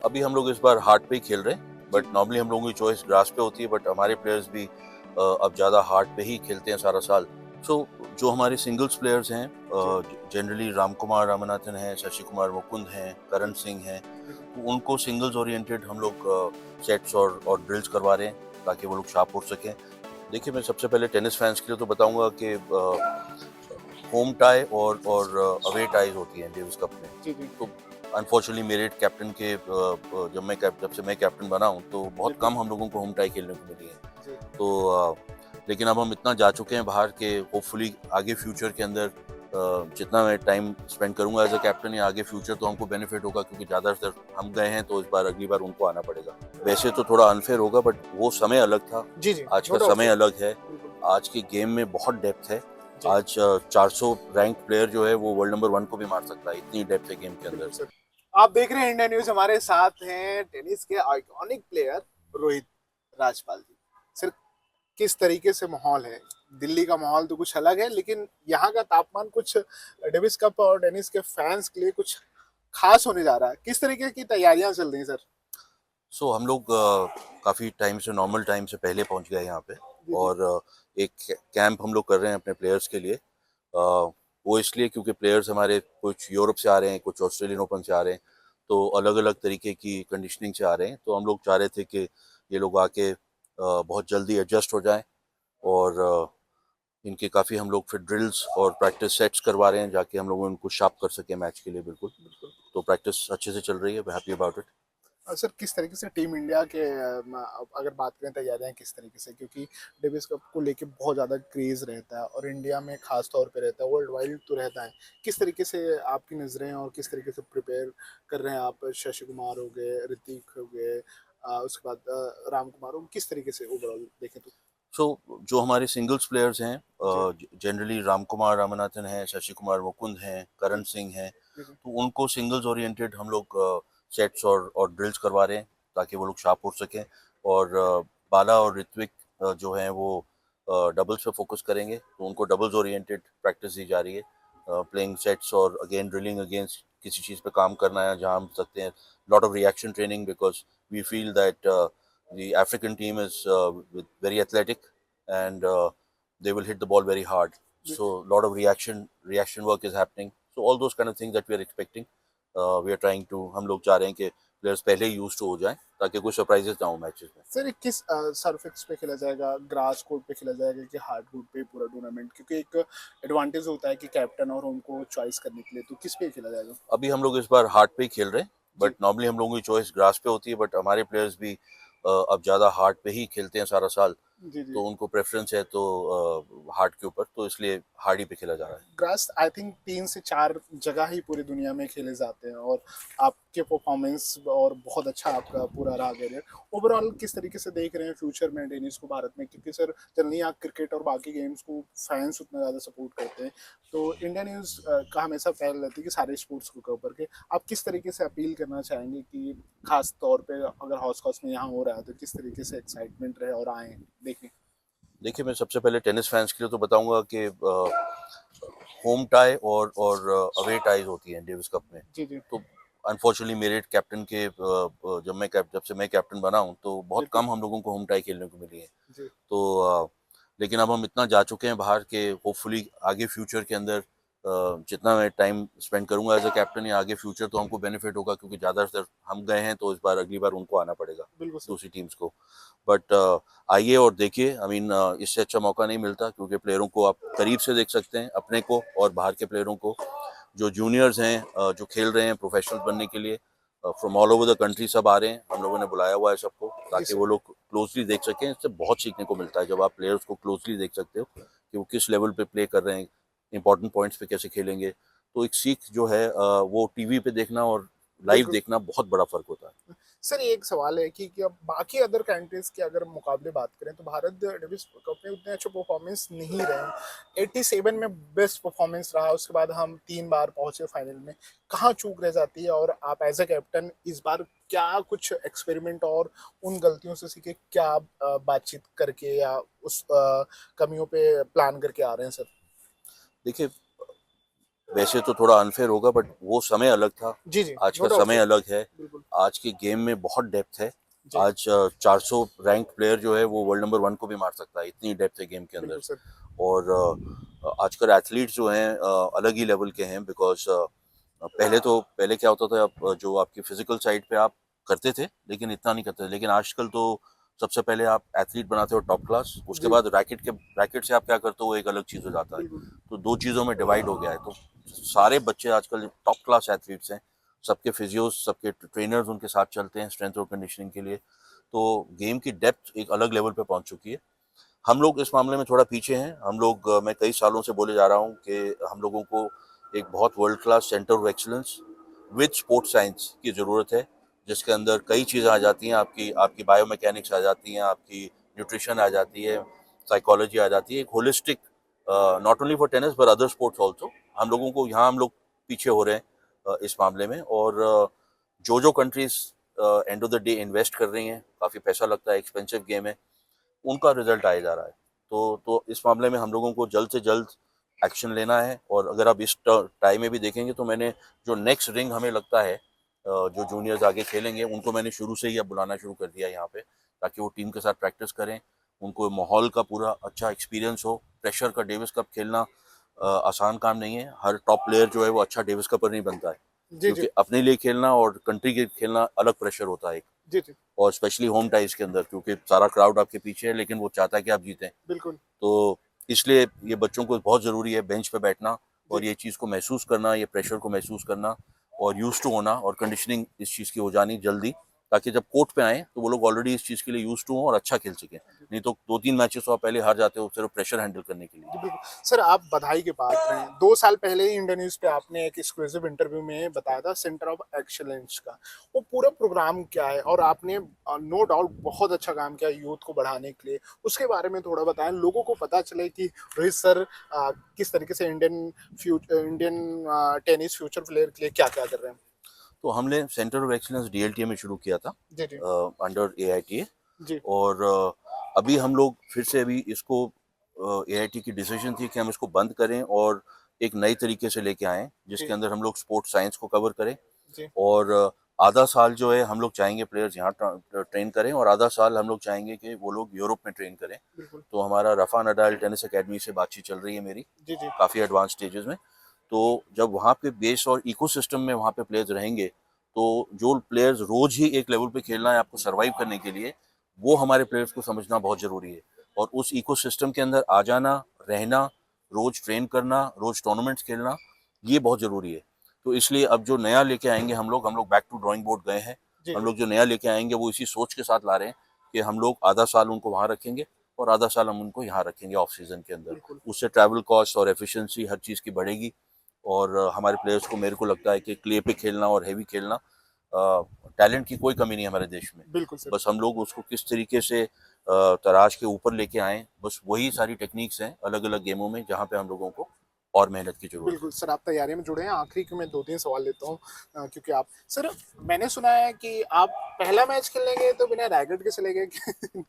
अभी हम लोग इस बार हार्ड पे ही खेल रहे हैं, बट नॉर्मली हम लोगों की चॉइस ग्रास पे होती है, बट हमारे प्लेयर्स भी अब ज़्यादा हार्ड पे ही खेलते हैं सारा साल। सो जो हमारे सिंगल्स प्लेयर्स हैं, जी, जनरली राम कुमार रामनाथन हैं, शशि कुमार मुकुंद हैं, करण सिंह हैं, जी, जी। तो उनको सिंगल्स ओरिएंटेड हम लोग सेट्स और ड्रिल्स करवा रहे हैं ताकि वो लोग शार्प हो सकें। देखिए, मैं सबसे पहले टेनिस फैंस के लिए तो बताऊंगा कि होम टाई और अवे टाइज होती हैं डेविस कप में। जी, जी, तो अनफॉर्चुनेटली मेरे कैप्टन के जब से मैं कैप्टन बना हूँ तो बहुत बिल्कुल। कम हम लोगों को होम टाई खेलने को मिली है। जी, तो लेकिन अब हम इतना जा चुके हैं बाहर के होपफुली आगे फ्यूचर के अंदर जितना मैं टाइम स्पेंड करूंगा एज अ कैप्टन या आगे फ्यूचर तो हमको बेनिफिट होगा, क्योंकि ज़्यादातर हम गए हैं तो इस बार अगली बार उनको आना पड़ेगा। वैसे तो थोड़ा अनफेयर होगा, बट वो समय अलग था, जी, जी, आज नो का डाउट समय सर। अलग है। बिल्कुल। आज के गेम में बहुत डेप्थ है। जी, आज 400 रैंक प्लेयर जो है वो वर्ल्ड नंबर 1 को भी मार सकता है, इतनी डेप्थ है गेम के अंदर। बिल्कुल सर। आप देख रहे हैं इंडिया न्यूज़, हमारे साथ हैं टेनिस के आइकॉनिक प्लेयर रोहित राजपाल जी। सर, किस तरीके से माहौल है? दिल्ली का माहौल तो कुछ अलग है, लेकिन यहाँ का तापमान कुछ डेविस कप और टेनिस के फैंस के लिए कुछ खास होने जा रहा है। किस तरीके की तैयारियां चल रही हैं सर? सो हम लोग काफ़ी टाइम से नॉर्मल टाइम से पहले पहुंच गए यहाँ पे, जी, जी। और एक कैंप हम लोग कर रहे हैं अपने प्लेयर्स के लिए। वो इसलिए क्योंकि प्लेयर्स हमारे कुछ यूरोप से आ रहे हैं, कुछ ऑस्ट्रेलियन ओपन से आ रहे हैं, तो अलग अलग तरीके की कंडीशनिंग से आ रहे हैं। तो हम लोग चाह रहे थे कि ये लोग आके बहुत जल्दी एडजस्ट हो जाएं, और इनके काफ़ी हम लोग फिर ड्रिल्स और प्रैक्टिस सेट्स करवा रहे हैं, जाके हम लोग उनको शार्प कर सकें मैच के लिए। बिल्कुल। बिल्कुल। तो प्रैक्टिस अच्छे से चल रही है, हैप्पी अबाउट इट। सर, किस तरीके से टीम इंडिया के अगर बात करें तैयारियां किस तरीके से, क्योंकि डेविस कप को लेके बहुत ज़्यादा क्रेज रहता है और इंडिया में खास तौर पे रहता है, वर्ल्ड वाइड तो रहता है। किस तरीके से आपकी नज़रें और किस तरीके से प्रिपेयर कर रहे हैं आप? शशि कुमार हो गए, ऋतिक हो गए, उसके बाद राम कुमार हो, किस तरीके से ओवरऑल देखें तो? सो जो हमारे सिंगल्स प्लेयर्स हैं, जी, जनरली राम कुमार रामनाथन हैं, शशि कुमार मुकुंद हैं, जी, करण सिंह हैं, जी, जी, तो उनको सिंगल्स ओरिएंटेड हम लोग सेट्स और ड्रिल्स करवा रहे हैं ताकि वो लोग शार्प हो सकें। और बाला और ऋत्विक जो हैं वो डबल्स पे फोकस करेंगे, तो उनको डबल्स ओरिएंटेड प्रैक्टिस दी जा रही है, प्लेइंग सेट्स और अगेन ड्रिलिंग अगेंस्ट किसी चीज़ पे काम करना है जहाँ हम सकते हैं। Lot of reaction training, because we feel that the African team is very athletic, and they will hit the ball very hard. जी। So a lot of reaction work is happening. So all those kind of things that we are expecting, we are trying to, हम लोग चाह रहे हैं कि players पहले ही use हो जाएं ताकि कोई सरप्राइजेस ना हो मैचेस में। सर, ये किस सरफेस पे खेला जाएगा? ग्रास कोर्ट पे खेला जाएगा कि हार्ड कोर्ट पे पूरा टूर्नामेंट? क्योंकि एक एडवांटेज होता है कि कैप्टन और होम को चॉइस करने के लिए, तो किस पे खेला जाएगा? अभी हम लोग इस बार हार्ड पे ही खेल रहे हैं, बट जी, नॉर्मली हम लोगों की चॉइस ग्रास पे होती है, बट हमारे प्लेयर्स भी अब ज़्यादा हार्ड पे ही खेलते हैं सारा साल, जी, तो जी। उनको प्रेफरेंस है तो हार्ड के ऊपर, तो इसलिए हार्ड ही पे खेला जा रहा है। ग्रास आई थिंक 3 से 4 जगह ही पूरी दुनिया में खेले जाते हैं, और आपके परफॉर्मेंस और बहुत अच्छा आपका पूरा रहा करियर। ओवरऑल किस तरीके से देख रहे हैं फ्यूचर में टेनिस को भारत में? क्योंकि सर, जनरली आप क्रिकेट और बाकी गेम्स को फैंस उतना ज़्यादा सपोर्ट करते हैं, तो इंडिया न्यूज़ का हमेशा पहल रहती है कि सारे स्पोर्ट्स को कवर करके। आप किस तरीके से अपील करना चाहेंगे कि खास तौर पे अगर हौस खौस में यहाँ हो रहा है तो किस तरीके से एक्साइटमेंट रहे और आए देखने? देखिए, मैं सबसे पहले टेनिस फैंस के लिए तो बताऊंगा कि होम टाई और अवे टाइज होती हैं डेविस कप में। जी, जी, तो अनफॉर्चुनेटली मेरे कैप्टन के जब से मैं कैप्टन बना हूं तो बहुत बिल्कुल। कम हम लोगों को होम टाई खेलने को मिली है। जी, तो लेकिन अब हम इतना जा चुके हैं बाहर के होपफुली आगे फ्यूचर के अंदर जितना मैं टाइम स्पेंड करूंगा एज अ कैप्टन या आगे फ्यूचर तो हमको बेनिफिट होगा, क्योंकि ज़्यादातर हम गए हैं तो इस बार अगली बार उनको आना पड़ेगा, बिल्कुल सर। दूसरी टीम्स को। बट आइए और देखिए, आई मीन इससे अच्छा मौका नहीं मिलता, क्योंकि प्लेयरों को आप करीब से देख सकते हैं, अपने को और बाहर के प्लेयरों को, जो जूनियर्स हैं जो खेल रहे हैं प्रोफेशनल बनने के लिए, from all over the country सब आ रहे हैं। हम लोगों ने बुलाया हुआ है सबको जी ताकि सर। वो लोग क्लोजली देख सकें। इससे बहुत सीखने को मिलता है जब आप प्लेयर्स को क्लोजली देख सकते हो कि वो किस लेवल पे प्ले कर रहे हैं, इंपॉर्टेंट पॉइंट्स पे कैसे खेलेंगे। तो एक सीख जो है वो टीवी पे देखना और लाइव बिल्कुल। देखना बहुत बड़ा फर्क होता है। सर, ये एक सवाल है कि अब बाकी अदर कंट्रीज के अगर मुकाबले बात करें तो भारत डेविस कप में उतने अच्छे परफॉर्मेंस नहीं रहे। 87 में बेस्ट परफॉर्मेंस रहा, उसके बाद हम 3 बार पहुंचे फाइनल में। कहाँ चूक रह जाती है, और आप एज ए कैप्टन इस बार क्या कुछ एक्सपेरिमेंट और उन गलतियों से सीखे क्या आप बातचीत करके या उस कमियों पे प्लान करके आ रहे हैं सर? देखिए, वैसे तो थोड़ा अनफेयर होगा, बट वो समय अलग था, जी जी, आज नो का डाउट समय सर। अलग है। बिल्कुल। आज के गेम में बहुत डेप्थ है। जी। आज 400 रैंक प्लेयर जो है वो वर्ल्ड नंबर 1 को भी मार सकता है, इतनी डेप्थ है गेम के अंदर। बिल्कुल सर। और आजकल एथलीट्स जो हैं अलग ही लेवल के हैं, बिकॉज पहले क्या होता था, जो आपकी फिजिकल साइड पे आप करते थे लेकिन इतना नहीं करते थे, लेकिन आजकल तो सबसे पहले आप एथलीट बनाते हो टॉप क्लास, उसके जी। बाद रैकेट से आप क्या करते हो वो एक अलग चीज़ हो जाता है। बिल्कुल। तो दो चीज़ों में डिवाइड हो गया है। तो सारे बच्चे आजकल टॉप क्लास एथलीट्स हैं, सबके फिजियोस, सबके ट्रेनर्स उनके साथ चलते हैं स्ट्रेंथ और कंडीशनिंग के लिए। तो गेम की डेप्थ एक अलग लेवल पे पहुंच चुकी है। हम लोग इस मामले में थोड़ा पीछे हैं। हम लोग मैं कई सालों से बोले जा रहा हूँ कि हम लोगों को एक बहुत world class centre of excellence with sports science की ज़रूरत है, जिसके अंदर कई चीज़ें आ जाती हैं, आपकी आपकी बायोमैकेनिक्स आ जाती हैं, आपकी न्यूट्रिशन आ जाती है, साइकोलॉजी आ जाती है, एक holistic, not only for tennis पर अदर स्पोर्ट्स ऑल्सो। हम लोग पीछे हो रहे हैं इस मामले में। और जो जो countries end of the day invest कर रही हैं, काफ़ी पैसा लगता है, एक्सपेंसिव गेम है, उनका रिजल्ट आया जा रहा है। तो इस मामले में हम लोगों को जल्द से जल्द एक्शन लेना है। और अगर आप इस टाइम में भी देखेंगे तो मैंने जो नेक्स्ट रिंग हमें लगता है जो जूनियर्स आगे खेलेंगे उनको मैंने शुरू से ही अब बुलाना शुरू कर दिया यहाँ पे, ताकि वो टीम के साथ प्रैक्टिस करें, उनको माहौल का पूरा अच्छा एक्सपीरियंस हो। प्रेशर का डेविस कप खेलना आसान काम नहीं है। हर टॉप प्लेयर जो है वो अच्छा डेविस कपर नहीं बनता है, जी जी। क्योंकि अपने लिए खेलना और कंट्री के खेलना अलग प्रेशर होता है। जी जी। और स्पेशली होम टाइज के अंदर, क्योंकि सारा क्राउड आपके पीछे है लेकिन वो चाहता है कि आप जीतें। बिल्कुल। तो इसलिए ये बच्चों को बहुत ज़रूरी है बेंच पे बैठना जी। और ये चीज़ को महसूस करना, ये प्रेशर को महसूस करना और यूज टू होना, और कंडीशनिंग इस चीज़ की हो जानी जल्दी, ताकि जब कोर्ट पे आए तो वो लोग ऑलरेडी इस चीज़ के लिए यूज टू हों और अच्छा खेल सकें। नहीं तो 2-3 मैचेस तो आप पहले हार जाते हो सिर्फ प्रेशर हैंडल करने के लिए। जी, बिल्कुल। सर आप बधाई के पात्र हैं। 2 साल पहले ही इंडिया न्यूज़ पे आपने एक एक्सक्लूसिव इंटरव्यू में बताया था सेंटर ऑफ एक्सीलेंस का। वो पूरा प्रोग्राम क्या है? और आपने नो डाउट बहुत अच्छा काम किया यूथ को बढ़ाने के लिए। उसके बारे में थोड़ा बताएँ, लोगों को पता चले कि रोहित सर किस तरीके से इंडियन टेनिस फ्यूचर प्लेयर के लिए क्या-क्या कर रहे हैं? तो हमने सेंटर ऑफ एक्सीलेंस डीएलटीए में शुरू किया था, जी, जी। Under AITA. जी, और अभी हम लोग फिर से अभी इसको, एआईटी की डिसीजन थी कि हम इसको बंद करें और एक नई तरीके से लेके आएं, जी, जिसके अंदर हम लोग स्पोर्ट्स साइंस को कवर करें। जी। और आधा साल जो है हम लोग चाहेंगे प्लेयर्स यहाँ ट्रेन करें, और आधा साल हम लोग चाहेंगे कि वो लोग यूरोप में ट्रेन करें। बिल्कुल। तो हमारा रफा नडाल टेनिस एकेडमी से बातचीत चल रही है मेरी, जी, जी। काफ़ी एडवांस स्टेजेस में। तो जब वहाँ पे बेस और इकोसिस्टम में वहाँ पे प्लेयर्स रहेंगे, तो जो प्लेयर्स रोज ही एक लेवल पे खेलना है आपको सरवाइव करने के लिए, वो हमारे प्लेयर्स को समझना बहुत ज़रूरी है। और उस इकोसिस्टम के अंदर आ जाना, रहना, रोज ट्रेन करना, रोज टूर्नामेंट्स खेलना, ये बहुत ज़रूरी है। तो इसलिए अब जो नया लेके आएंगे हम लोग बैक टू ड्राइंग बोर्ड गए हैं। जी, हम जी। लोग जो नया लेके आएंगे वो इसी सोच के साथ ला रहे हैं कि हम लोग आधा साल उनको वहाँ रखेंगे और आधा साल हम उनको यहाँ रखेंगे ऑफ सीजन के अंदर। बिल्कुल। उससे ट्रैवल कॉस्ट और एफिशिएंसी हर चीज़ की बढ़ेगी। और हमारे प्लेयर्स को, मेरे को लगता है कि क्ले पे खेलना और हैवी खेलना, टैलेंट की कोई कमी नहीं है हमारे देश में। बिल्कुल सर। बस हम लोग उसको किस तरीके से तराश के ऊपर लेके आएँ, बस वही सारी टेक्निक्स हैं अलग अलग गेमों में, जहाँ पे हम लोगों को और मेहनत की ज़रूरत है। बिल्कुल सर, आप तैयारी में जुड़े हैं। आखिरी में 2-3 सवाल लेता हूँ, क्योंकि आप सर, मैंने सुना है कि आप पहला मैच खेलने गए तो बिना रैकेट के चले गए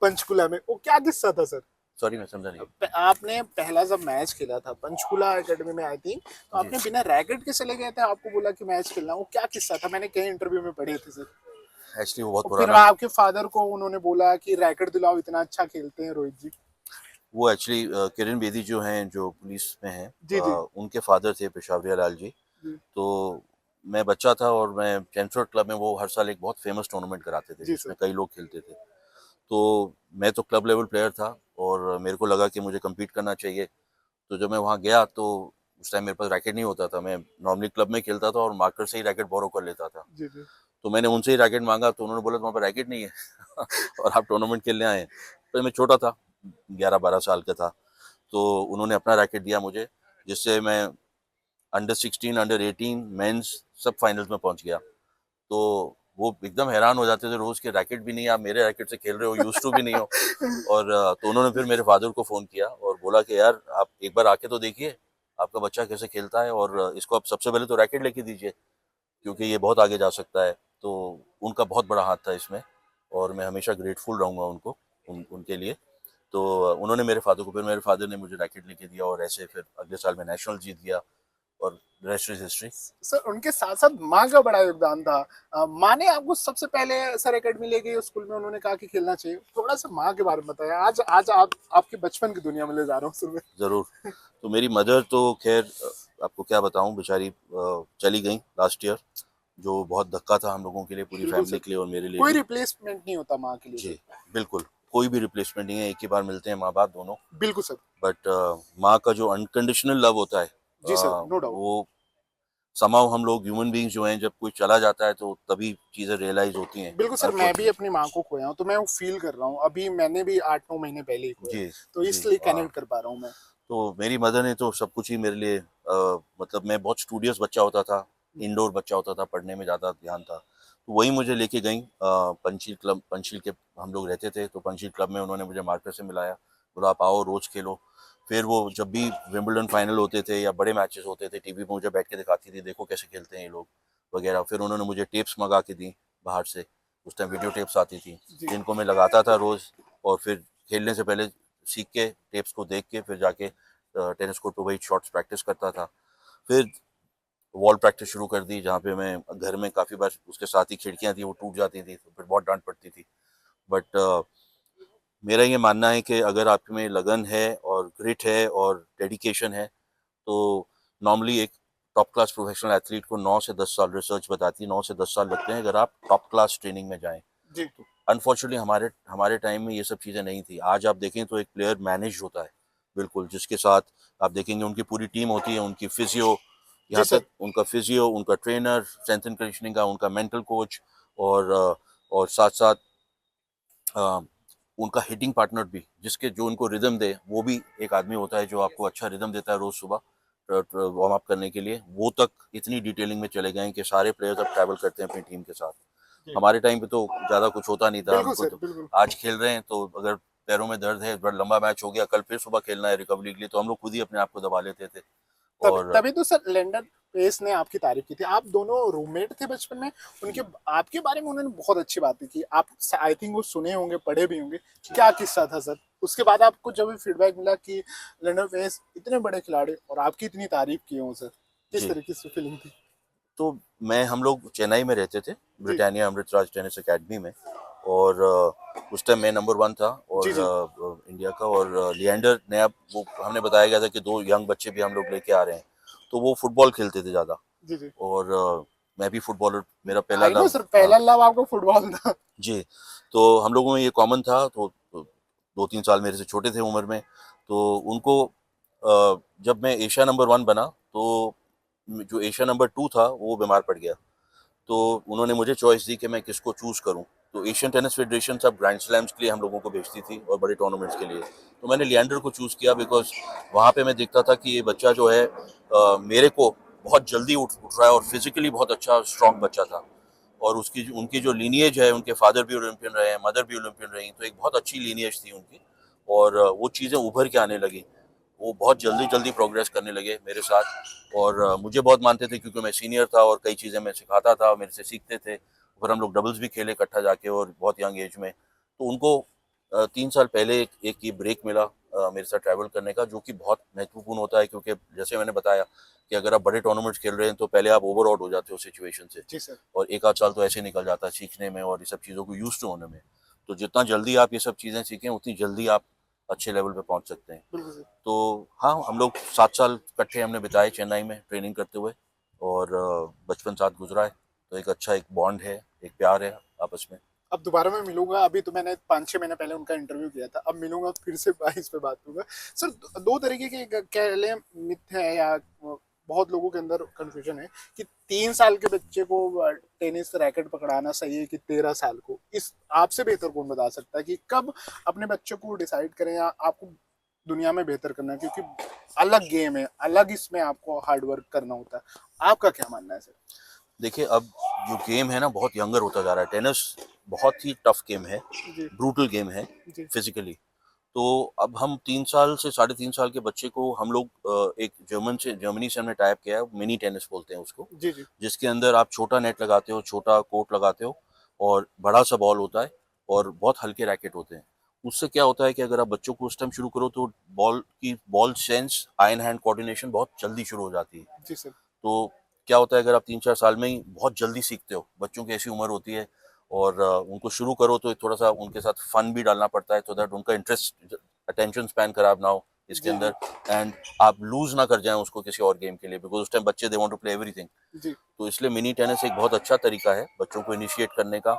पंचकुला में, वो क्या किस्सा था सर? सॉरी, मैं समझा नहीं। आपने पहला जब मैच खेला था पंचकुला एकेडमी में आई थिंक, तो जी, आपने बिना रैकेट के चले गए थे, आपको बोला कि मैच खेलना, वो क्या किस्सा था? मैंने कई इंटरव्यू में पढ़े थे सर। एक्चुअली वो बहुत और फिर पुराना। आपके फादर को उन्होंने बोला कि रैकेट दिलाओ, इतना अच्छा खेलते हैं रोहित जी। वो एक्चुअली किरण बेदी जो हैं, जो पुलिस में हैं, जी, जी। उनके फादर थे पेशावरिया लाल जी। जी, तो मैं बच्चा था और मैं चैंसफोर्ड क्लब में, वो हर साल एक बहुत फेमस टूर्नामेंट कराते थे जी सर। जिसमें कई लोग खेलते थे। तो मैं तो क्लब लेवल प्लेयर था और मेरे को लगा कि मुझे कम्पीट करना चाहिए। तो जब मैं वहाँ गया तो उस टाइम मेरे पास रैकेट नहीं होता था। मैं नॉर्मली क्लब में खेलता था और मार्कर से ही रैकेट बोरो कर लेता था। जी, जी। तो मैंने उनसे ही रैकेट मांगा तो उन्होंने बोला तुम्हारे पास रैकेट नहीं है और आप टूर्नामेंट खेलने आए हैं। तो मैं छोटा था, 11-12 साल का था। तो उन्होंने अपना रैकेट दिया मुझे, जिससे मैं अंडर 16, अंडर 18 मेंस सब फाइनल्स में पहुंच गया। तो वो एकदम हैरान हो जाते थे रोज के, रैकेट भी नहीं, आप मेरे रैकेट से खेल रहे हो, यूज टू भी नहीं हो। और तो उन्होंने फिर मेरे फादर को फ़ोन किया और बोला कि यार आप एक बार आके तो देखिए आपका बच्चा कैसे खेलता है, और इसको आप सबसे पहले तो रैकेट लेके दीजिए, क्योंकि ये बहुत आगे जा सकता है। तो उनका बहुत बड़ा हाथ था इसमें और मैं हमेशा ग्रेटफुल रहूँगा उनको, उनके लिए। तो उन्होंने मेरे फादर को, फिर मेरे फादर ने मुझे रैकेट लेके दिया और ऐसे फिर अगले साल मैं नेशनल जीत गया। और रेस्ट इज हिस्ट्री। सर उनके साथ साथ माँ का बड़ा योगदान था। माँ ने आपको सबसे पहले सर एकेडमी ले गई स्कूल में, उन्होंने कहा कि खेलना चाहिए। थोड़ा सा माँ के बारे में बताया। आज आज आप आपके बचपन की दुनिया में ले जा रहा हूँ सर मैं। ज़रूर। तो मेरी मदर तो खैर आपको क्या बताऊं, बेचारी चली गई लास्ट ईयर, जो बहुत धक्का था हम लोगों के लिए, पूरी बिल्कुल फैमिली सर, के लिए और मेरे लिए कोई भी। रिप्लेसमेंट नहीं होता माँ के लिए जी, सर। बिल्कुल। कोई भी रिप्लेसमेंट नहीं है, एक ही बार मिलते हैं माँ बाप दोनों। बिल्कुल सर। बट माँ का जो अनकंडीशनल लव होता है, जी सर, नो डाउट। वो समाउ हम लोग ह्यूमन बीइंग्स जो हैं, जब कोई चला जाता है तो तभी चीज़ें रियलाइज होती हैं बिल्कुल सर, मैं भी अनफॉर्चुनेटली। अपनी माँ को खोया हूँ, तो मैं वो फील कर रहा हूँ। अभी मैंने भी 8-9 महीने पहले ही खोया, जी, तो जी, इसलिए हाँ। कनेक्ट कर पा रहा हूँ मैं। तो मेरी मदर ने तो सब कुछ ही मेरे लिए मतलब मैं बहुत स्टूडियस बच्चा होता था, इंडोर बच्चा होता था, पढ़ने में ज़्यादा ध्यान था। तो वही मुझे लेके गईं पंचशील क्लब, पंचशील के हम लोग रहते थे, तो पंचशील क्लब में उन्होंने मुझे मार्कर से मिलाया, बोला आप आओ रोज़ खेलो। फिर वो जब भी विंबलडन फाइनल होते थे या बड़े मैचेस होते थे, टीवी पे मुझे बैठ के दिखाती थी, देखो कैसे खेलते हैं ये लोग वगैरह। फिर उन्होंने मुझे टेप्स मंगा के दी बाहर से, उस टाइम वीडियो टेप्स आती थी, जी। जिनको मैं लगाता था रोज़। और फिर खेलने से पहले सीख के टेप्स को देख के फिर जाके टेनिस कोर्ट पे वही शॉट्स प्रैक्टिस करता था। फिर वॉल प्रैक्टिस शुरू कर दी, जहाँ पे मैं घर में काफ़ी बार उसके साथ ही खिड़कियाँ थी वो टूट जाती थी, तो फिर बहुत डांट पड़ती थी। बट मेरा ये मानना है कि अगर आप में लगन है और ग्रिट है और डेडिकेशन है, तो नॉर्मली एक टॉप क्लास प्रोफेशनल एथलीट को 9 से 10 साल, रिसर्च बताती है 9 से 10 साल लगते हैं अगर आप टॉप क्लास ट्रेनिंग में जाएं। जी। तो अनफॉर्चुनेटली हमारे हमारे टाइम में ये सब चीज़ें नहीं थी। आज आप देखें तो एक प्लेयर मैनेज होता है, बिल्कुल, जिसके साथ आप देखेंगे उनकी पूरी टीम होती है, उनकी फिजियो, जी यहाँ सर। तक उनका फिजियो, उनका ट्रेनर, स्ट्रेंथ एंड कंडीशनिंग का उनका मेंटल कोच, और साथ साथ उनका हिटिंग पार्टनर भी, जिसके जो उनको रिदम दे, वो भी एक आदमी होता है जो आपको अच्छा रिदम देता है रोज सुबह वार्म अप करने के लिए। वो तक इतनी डिटेलिंग में चले गए हैं कि सारे प्लेयर्स अब ट्रैवल करते हैं अपनी टीम के साथ। जी। हमारे टाइम पे तो ज़्यादा कुछ होता नहीं था, बिल्कुल हमको सर, तो बिल्कुल। आज खेल रहे हैं तो अगर पैरों में दर्द है, बड़ा लंबा मैच हो गया, कल फिर सुबह खेलना है रिकवरी के लिए, तो हम लोग खुद ही अपने आप को दबा लेते थे। तभी और तभी तो सर लैंडर पेस ने आपकी तारीफ की थी। आप दोनों रूममेट थे बचपन में। उनके आपके बारे में उन्होंने बहुत अच्छी बातें की। आप आई थिंक वो सुने होंगे, पढ़े भी होंगे। क्या किस्सा था सर? उसके बाद आपको जब फीडबैक मिला कि लैंडर पेस इतने बड़े खिलाड़ी और आपकी इतनी तारीफ की हो सर, किस जी, तरीके से फीलिंग थी? तो हम लोग चेन्नई में रहते थे, जी। ब्रिटानिया अमृतराज टेनिस एकेडमी में। और उस टाइम मैं नंबर वन था जी। और जी। इंडिया का। और लिएंडर नया, वो हमने बताया गया था कि दो यंग बच्चे भी हम लोग लेके आ रहे हैं, तो वो फुटबॉल खेलते थे ज़्यादा। जी। जी। और मैं भी फुटबॉलर, मेरा पहला आई नो लव। सर, हाँ पहला लव आपको फुटबॉल था। जी। तो हम लोगों में ये कॉमन था। तो 2-3 साल मेरे से छोटे थे उम्र में, तो उनको जब मैं एशिया नंबर वन बना, तो जो एशिया नंबर टू था वो बीमार पड़ गया। तो उन्होंने मुझे चॉइस दी कि मैं किसको चूज़ करूं। तो एशियन टेनिस फेडरेशन सब ग्रैंड स्लैम्स के लिए हम लोगों को भेजती थी और बड़े टूर्नामेंट्स के लिए। तो मैंने लिएंडर को चूज़ किया, बिकॉज वहाँ पे मैं देखता था कि ये बच्चा जो है मेरे को बहुत जल्दी उठ रहा है और फिजिकली बहुत अच्छा स्ट्रॉन्ग बच्चा था। और उसकी उनकी जो लीनिएज है, उनके फादर भी ओलंपियन रहे हैं, मदर भी ओलंपियन रही, तो एक बहुत अच्छी लीनिएज थी उनकी। और वो चीज़ें उभर के आने लगी। वो बहुत जल्दी जल्दी प्रोग्रेस करने लगे मेरे साथ। और मुझे बहुत मानते थे क्योंकि मैं सीनियर था और कई चीज़ें मैं सिखाता था, मेरे से सीखते थे। फिर हम लोग डबल्स भी खेले इकट्ठा जाके, और बहुत यंग एज में। तो उनको 3 साल पहले एक ये ब्रेक मिला मेरे साथ ट्रैवल करने का, जो कि बहुत महत्वपूर्ण होता है, क्योंकि जैसे मैंने बताया कि अगर आप बड़े टूर्नामेंट्स खेल रहे हैं तो पहले आप ओवर आउट हो जाते हो सिचुएशन से, जी सर। और एक आध साल तो ऐसे निकल जाता है सीखने में और ये सब चीज़ों को यूज टू होने में। तो जितना जल्दी आप ये सब चीज़ें सीखें, उतनी जल्दी आप अच्छे लेवल पे पहुंच सकते हैं। बिल्कुल सर। तो हाँ, हम लोग 7 साल इकट्ठे हमने बिताए चेन्नई में ट्रेनिंग करते हुए, और बचपन साथ गुजरा है। तो एक अच्छा एक बॉन्ड है, एक प्यार है आपस में। अब दोबारा मैं मिलूंगा। अभी तो मैंने 5-6 महीने पहले उनका इंटरव्यू किया था। अब मिलूंगा फिर से इस पे बात करूंगा। सर दो तरीके के कह लें मिथ है, या बहुत लोगों के अंदर कंफ्यूजन है कि 3 साल के बच्चे को टेनिस रैकेट पकड़ाना सही है कि 13 साल को। इस आपसे बेहतर कौन बता सकता है कि कब अपने बच्चे को डिसाइड करें, या आपको दुनिया में बेहतर करना है? क्योंकि अलग गेम है, अलग इसमें आपको हार्ड वर्क करना होता है। आपका क्या मानना है सर? देखिए, अब जो गेम है ना बहुत यंगर होता जा रहा है। टेनिस बहुत ही टफ गेम है, जी। ब्रूटल गेम है जी। फिजिकली। तो अब हम 3 साल से 3.5 साल के बच्चे को हम लोग एक जर्मनी से हमने टाइप किया है, मिनी टेनिस बोलते हैं उसको, जी। जी। जिसके अंदर आप छोटा नेट लगाते हो, छोटा कोर्ट लगाते हो, और बड़ा सा बॉल होता है, और बहुत हल्के रैकेट होते हैं। उससे क्या होता है कि अगर आप बच्चों को उस टाइम शुरू करो तो ball sense, I and hand coordination बहुत जल्दी शुरू हो जाती है। जी सर। तो क्या होता है, अगर आप 3-4 साल में ही बहुत जल्दी सीखते हो, बच्चों की ऐसी उम्र होती है, और उनको शुरू करो तो थोड़ा सा उनके साथ फन भी डालना पड़ता है, तो दैट उनका इंटरेस्ट, अटेंशन स्पैन खराब ना हो इसके जी जी अंदर, एंड आप लूज ना कर जाएं उसको किसी और गेम के लिए, बिकॉज उस टाइम बच्चे they want to play everything. जी। तो इसलिए मिनी टेनिस एक बहुत अच्छा तरीका है बच्चों को इनिशिएट करने का।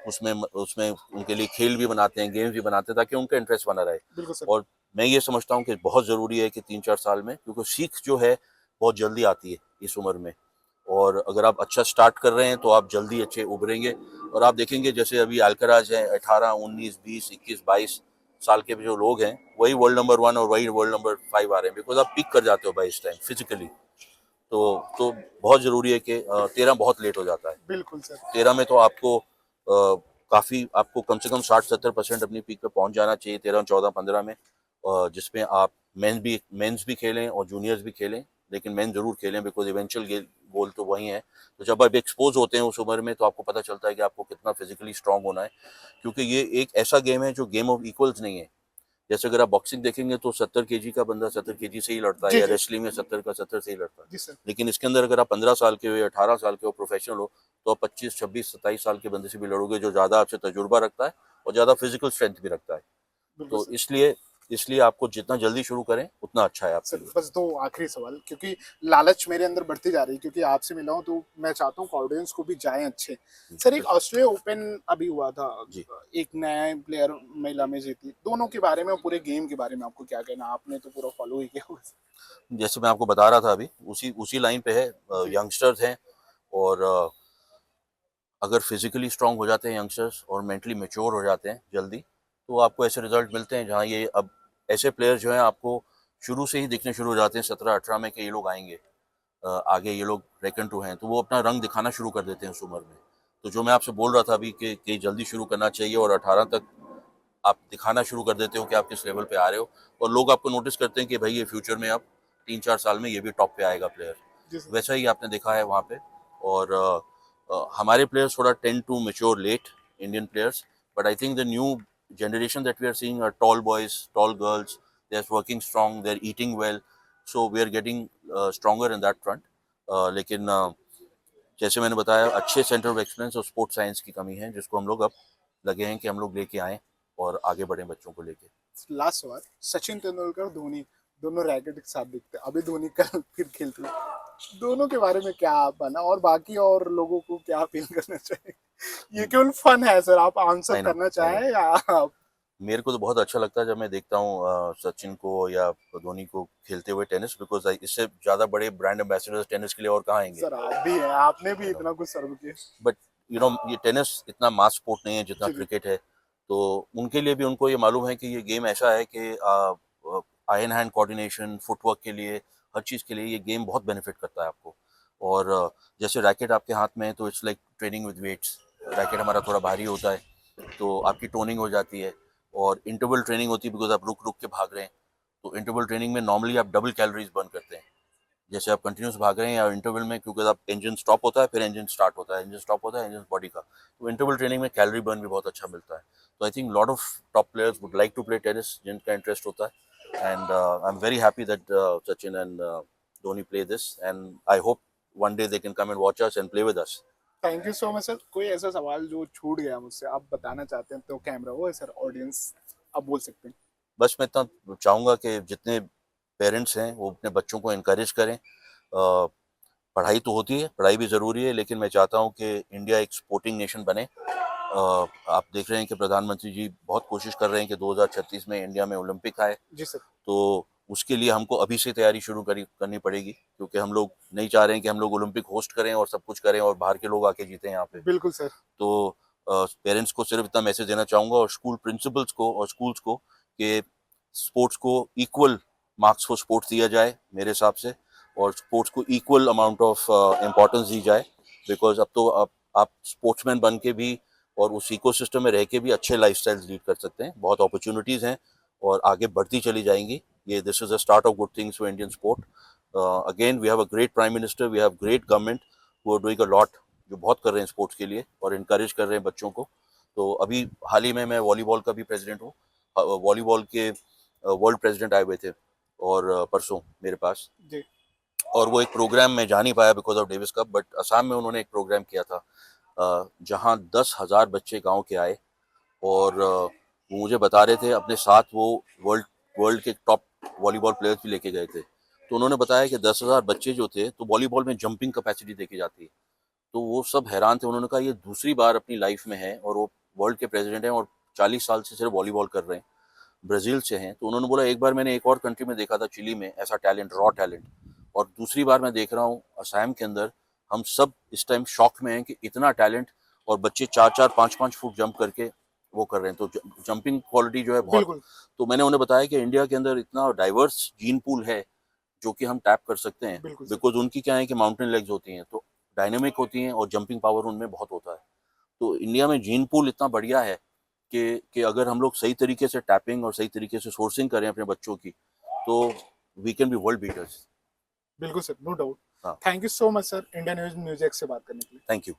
उसमें उसमें उनके लिए खेल भी बनाते हैं, गेम्स भी बनाते हैं, ताकि उनका इंटरेस्ट बना रहे। बिल्कुल सर। और मैं ये समझता हूँ कि बहुत ज़रूरी है कि 3-4 साल में, क्योंकि सीख जो है बहुत जल्दी आती है इस उम्र में, और अगर आप अच्छा स्टार्ट कर रहे हैं तो आप जल्दी अच्छे उभरेंगे। और आप देखेंगे जैसे अभी अल्कराज है, 18, 19, 20, 21, 22 साल के जो लोग हैं, वही वर्ल्ड नंबर 1 और वही वर्ल्ड नंबर 5 आ रहे हैं, बिकॉज आप पिक कर जाते हो बाई इस टाइम फिजिकली। तो बहुत ज़रूरी है कि 13 बहुत लेट हो जाता है। बिल्कुल सर। 13 में तो आपको काफ़ी, आपको कम से कम 60-70% अपनी पीक पे पहुंच जाना चाहिए 13, 14, 15 में, जिसमें आप मेंस भी खेलें और जूनियर्स भी खेलें, लेकिन मेन जरूर खेलें, बिकॉज इवेंचुअल गोल तो वही है। तो जब आप एक्सपोज होते हैं उस उम्र में, तो आपको पता चलता है कि आपको कितना फिजिकली स्ट्रांग होना है, क्योंकि ये एक ऐसा गेम है जो गेम ऑफ इक्वल्स नहीं है। जैसे अगर आप बॉक्सिंग देखेंगे तो 70 kg का बंदा 70 kg से ही लड़ता है, जी या जी। रेसलिंग में 70 का 70 से ही लड़ता है। जी सर। लेकिन इसके अंदर अगर आप 15 साल के हो या 18 साल के हो, प्रोफेशनल हो, तो आप 25, 26, 27 साल के बंदे से भी लड़ोगे, जो ज़्यादा आपसे तजुर्बा रखता है और ज़्यादा फिजिकल स्ट्रेंथ भी रखता है। बिल्कुल तो सर। इसलिए इसलिए आपको जितना जल्दी शुरू करें उतना अच्छा है आपके सर लिए। बस दो आखिरी सवाल, क्योंकि लालच मेरे अंदर बढ़ती जा रही है, क्योंकि आपसे मिला हूं तो मैं चाहता हूँ कि ऑडियंस को भी जाए अच्छे। सर एक बिल्कुल। ऑस्ट्रेलिया ओपन अभी हुआ था, जी। एक नया प्लेयर महिला में जीती, दोनों के बारे में और पूरे गेम के बारे में आपको क्या कहना, आपने तो पूरा फॉलो ही किया होगा। जैसे मैं आपको बता रहा था अभी, उसी उसी लाइन पे है। जी यंगस्टर्स हैं, और अगर फिजिकली स्ट्रांग हो जाते हैं यंगस्टर्स और मेंटली मेच्योर हो जाते हैं जल्दी, तो आपको ऐसे रिजल्ट मिलते हैं जहाँ ये अब ऐसे प्लेयर जो हैं आपको शुरू से ही दिखने शुरू हो जाते हैं 17-18 में कि ये लोग आएंगे, आगे ये लोग रेकन टू हैं, तो वो अपना रंग दिखाना शुरू कर देते हैं उस उम्र में। तो जो मैं आपसे बोल रहा था अभी कि जल्दी शुरू करना चाहिए, और 18 तक आप दिखाना शुरू कर देते हो कि आप किस लेवल पे आ रहे हो, और लोग आपको नोटिस करते हैं कि भाई ये फ्यूचर में अब 3-4 साल में ये भी टॉप पे आएगा प्लेयर। जी सर। वैसा ही आपने देखा है वहाँ पे। और हमारे प्लेयर्स थोड़ा tend to mature late, Indian players, but I think the new generation that we are seeing are tall boys, tall girls. They're working strong, they're eating well, so we are getting stronger in that front. लेकिन जैसे मैंने बताया, अच्छे centre of excellence और sports science की कमी है, जिसको हम लोग अब लगे हैं कि हम लोग लेके आए और आगे बढ़े बच्चों को लेके। लास्ट सवाल, सचिन तेंदुलकर धोनी दोनों रैकेट के साथ दिखते हैं, अभी धोनी कल फिर खेलते हैं, दोनों के बारे में क्या आप बना, और बाकी और लोगों को क्या अपील करना चाहिए? ये केवल फन है सर, आप आंसर आई नो, करना आई नो। चाहें या आप? मेरे को तो बहुत अच्छा लगता है जब मैं देखता हूँ सचिन को या धोनी को खेलते हुए टेनिस, बिकॉज इससे ज़्यादा बड़े ब्रांड एम्बेसडर्स टेनिस के लिए और कहाँ आएंगे। सर आप भी हैं, आपने भी यू नो, इतना कुछ सर्व किया। बट ये टेनिस इतना मास स्पोर्ट नहीं है जितना जी जी। क्रिकेट है। तो उनके लिए भी, उनको ये मालूम है कि ये गेम ऐसा है कि आई एंड हैंड कोऑर्डिनेशन, फुटवर्क के लिए, हर चीज़ के लिए ये गेम बहुत बेनिफिट करता है आपको। और जैसे रैकेट आपके हाथ में है तो it's like training with weights. Racket हमारा थोड़ा भारी होता है, तो आपकी टोनिंग हो जाती है, और इंटरवल ट्रेनिंग होती है, बिकॉज आप रुक रुक के भाग रहे हैं। तो इंटरवल ट्रेनिंग में नॉर्मली आप डबल कैलोरीज बर्न करते हैं, जैसे आप कंटिन्यूस भाग रहे हैं या इंटरवल में, क्योंकि आप इंजन स्टॉप होता है फिर इंजन स्टार्ट होता है, इंजन स्टॉप होता है, इंजन बॉडी का, तो इंटरवल ट्रेनिंग में कैलोरी बर्न भी बहुत अच्छा मिलता है। तो I think lot of top players would like to play tennis, जिनका इंटरेस्ट होता है, and I am very happy that Sachin and Dhoni play this, and I hope one day they can come and watch us and play with us. Thank you so much sir. कोई ऐसा सवाल जो छूट गया मुझसे, आप बताना चाहते हैं तो कैमरा वो है सर, ऑडियंस आप बोल सकते हैं। बस मैं इतना चाहूँगा कि जितने पेरेंट्स हैं वो अपने बच्चों को इनकरेज करें। पढ़ाई तो होती है, पढ़ाई भी ज़रूरी है, लेकिन मैं चाहता हूँ कि इंडिया एक स्पोर्टिंग नेशन बने। आप देख रहे हैं कि प्रधानमंत्री जी बहुत कोशिश कर रहे हैं कि 2036 में इंडिया में ओलंपिक आए। जी सर। तो उसके लिए हमको अभी से तैयारी शुरू करनी पड़ेगी, क्योंकि हम लोग नहीं चाह रहे हैं कि हम लोग ओलंपिक होस्ट करें और सब कुछ करें और बाहर के लोग आके जीते यहाँ पे। बिल्कुल सर। तो पेरेंट्स को सिर्फ इतना मैसेज देना चाहूँगा, और स्कूल प्रिंसिपल्स को और स्कूल्स को, कि स्पोर्ट्स को इक्वल मार्क्स फॉर स्पोर्ट्स दिया जाए मेरे हिसाब से, और स्पोर्ट्स को इक्वल अमाउंट ऑफ इम्पोर्टेंस दी जाए, बिकॉज अब तो आप स्पोर्ट्समैन बन के भी और उस इकोसिस्टम में रह के भी अच्छे लाइफस्टाइल्स लीड कर सकते हैं। बहुत अपॉर्चुनिटीज़ हैं और आगे बढ़ती चली जाएंगी। ये this is a start of good things for Indian sport. Again we have a great prime minister, we have great government who are doing a lot, जो बहुत कर रहे हैं स्पोर्ट्स के लिए और इनकरेज कर रहे हैं बच्चों को। तो अभी हाल ही में मैं वॉलीबॉल का भी प्रेसिडेंट हूँ, वॉलीबॉल के वर्ल्ड प्रेसिडेंट आए हुए थे और परसों मेरे पास, जी और वो एक प्रोग्राम में जा नहीं पाया because of Davis cup, but Assam में उन्होंने एक प्रोग्राम किया था जहाँ 10,000 बच्चे गांव के आए और वो मुझे बता रहे थे अपने साथ वो वर्ल्ड वर्ल्ड के टॉप वॉलीबॉल प्लेयर्स भी लेके गए थे। तो उन्होंने बताया कि 10,000 बच्चे जो थे, तो वॉलीबॉल में जंपिंग कैपेसिटी देखी जाती है, तो वो सब हैरान थे। उन्होंने कहा ये दूसरी बार अपनी लाइफ में है और वो वर्ल्ड के प्रेसिडेंट हैं और 40 साल से सिर्फ वॉलीबॉल कर रहे हैं, ब्राजील से हैं। तो उन्होंने बोला एक बार मैंने एक और कंट्री में देखा था, चिली में, ऐसा टैलेंट, रॉ टैलेंट, और दूसरी बार मैं देख रहा हूँ असम के अंदर। हम सब इस टाइम शॉक में हैं कि इतना टैलेंट, और बच्चे 4-4 5-5 फुट जंप करके वो कर रहे हैं, तो जंपिंग क्वालिटी जो है बहुत। बिल्कुल तो मैंने उन्हें बताया कि इंडिया के अंदर इतना डाइवर्स जीन पूल है जो कि हम टैप कर सकते हैं, बिल्कुल सर बिकॉज उनकी क्या है कि माउंटेन लेग्स होती हैं, तो डायनेमिक होती हैं और जंपिंग पावर उनमें बहुत होता है। तो इंडिया में जीन पूल इतना बढ़िया है कि अगर हम लोग सही तरीके से टैपिंग और सही तरीके से सोर्सिंग करें अपने बच्चों की, तो we can be world beaters. बिल्कुल सर नो डाउट हाँ, thank you so much sir Indian news music से बात करने के लिए थैंक यू।